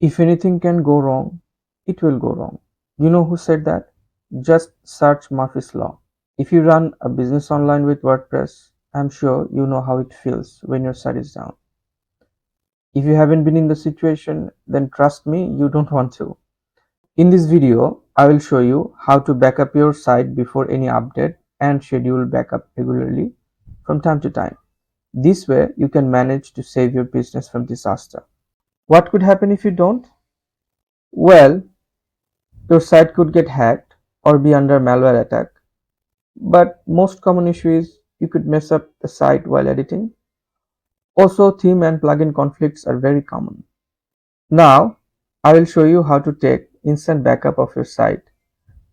If anything can go wrong, it will go wrong. You know who said that? Just search Murphy's Law. If you run a business online with WordPress, I'm sure you know how it feels when your site is down. If you haven't been in the situation, then trust me, you don't want to. In this video, I will show you how to back up your site before any update and schedule backup regularly from time to time. This way, you can manage to save your business from disaster. What could happen if you don't? Well, your site could get hacked or be under malware attack. But most common issue is you could mess up the site while editing. Also, theme and plugin conflicts are very common. Now, I will show you how to take instant backup of your site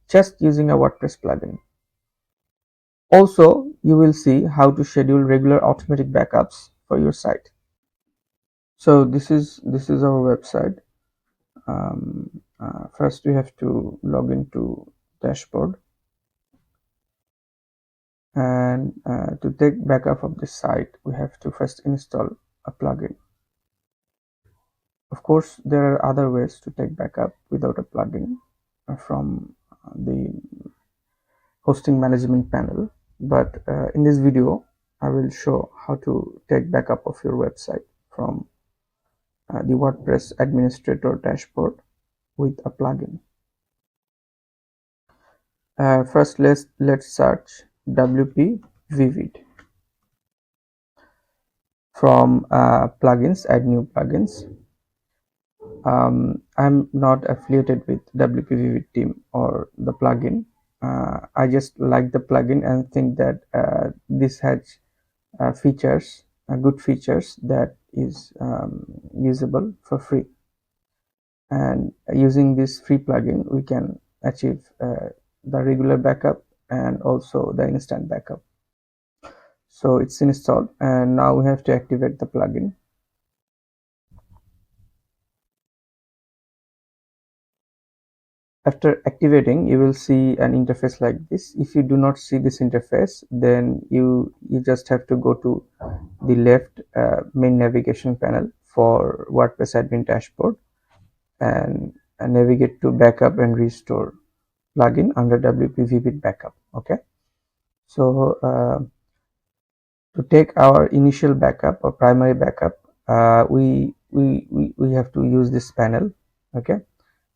just using a WordPress plugin. Also, you will see how to schedule regular automatic backups for your site. So this is our website. First, we have to log into dashboard, and to take backup of this site, we have to first install a plugin. Of course, there are other ways to take backup without a plugin from the hosting management panel, but in this video I will show how to take backup of your website from the WordPress administrator dashboard with a plugin. First, let's search WP Vivid. From plugins, add new plugins. I'm not affiliated with WP Vivid team or the plugin. I just like the plugin and think that this has features, good features that is usable for free. And using this free plugin, we can achieve the regular backup and also the instant backup. So it's installed, and now we have to activate the plugin. After activating, you will see an interface like this. If you do not see this interface, then you just have to go to the left main navigation panel for WordPress admin dashboard and navigate to backup and restore plugin under WP Vivid backup. Okay, so to take our initial backup or primary backup, we have to use this panel. Okay,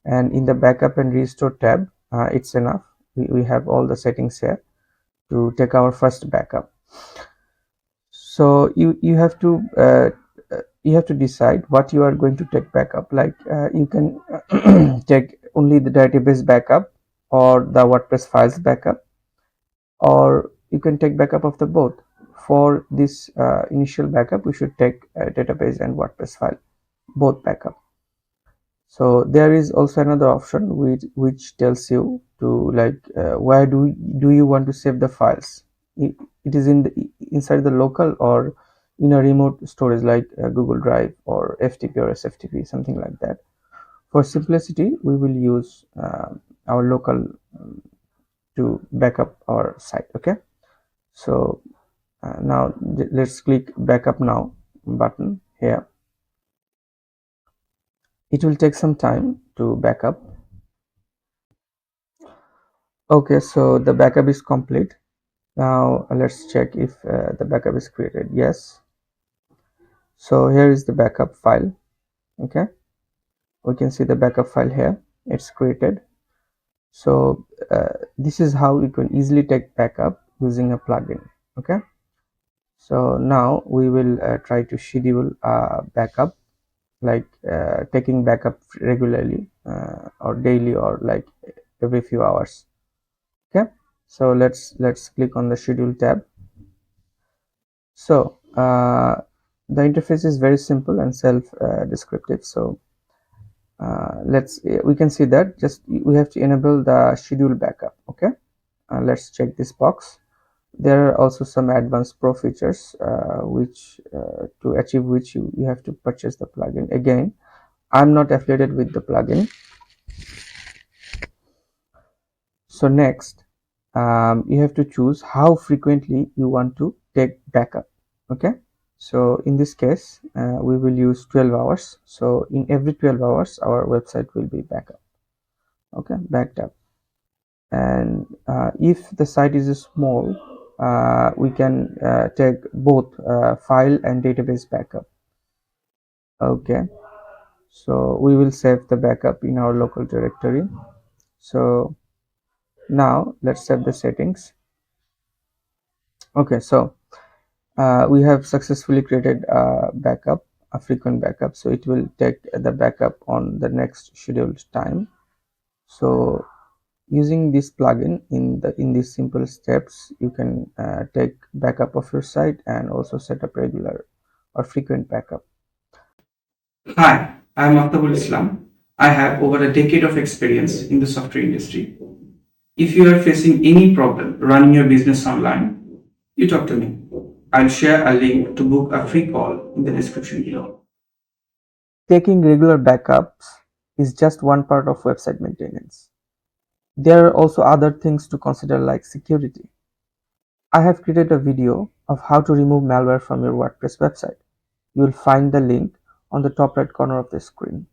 and in the backup and restore tab, it's enough. We have all the settings here to take our first backup. So you have to decide what you are going to take backup. Like you can take only the database backup or the WordPress files backup, or you can take backup of the both. For this initial backup, we should take database and WordPress file both backup. So there is also another option which tells you to like where do you want to save the files. It is inside the local or in a remote storage like Google Drive or FTP or SFTP, something like that. For simplicity, we will use our local to backup our site. Okay, so now let's click backup now button here. It will take some time to backup. Okay, so the backup is complete. Now let's check if the backup is created. Yes, so here is the backup file. Okay, we can see the backup file here, it's created. So this is how you can easily take backup using a plugin. Okay, so now we will try to schedule a backup, like taking backup regularly or daily or like every few hours. Okay, so let's click on the schedule tab. So the interface is very simple and self descriptive. So we can see that just we have to enable the schedule backup. Okay, let's check this box. There are also some advanced pro features which to achieve which you have to purchase the plugin. Again, I'm not affiliated with the plugin. So next, you have to choose how frequently you want to take backup. Okay, So in this case, we will use 12 hours. So in every 12 hours, our website will be backed up. And if the site is small, we can take both file and database backup. Okay, so we will save the backup in our local directory. So now let's save the settings. Okay, so we have successfully created a frequent backup, so it will take the backup on the next scheduled time. So using this plugin in these simple steps, you can take backup of your site and also set up regular or frequent backup. Hi, I am Aftabul Islam. I have over a decade of experience in the software industry. If you are facing any problem running your business online, you talk to me. I'll share a link to book a free call in the description below. Taking regular backups is just one part of website maintenance. There are also other things to consider, like security. I have created a video of how to remove malware from your WordPress website. You will find the link on the top right corner of the screen.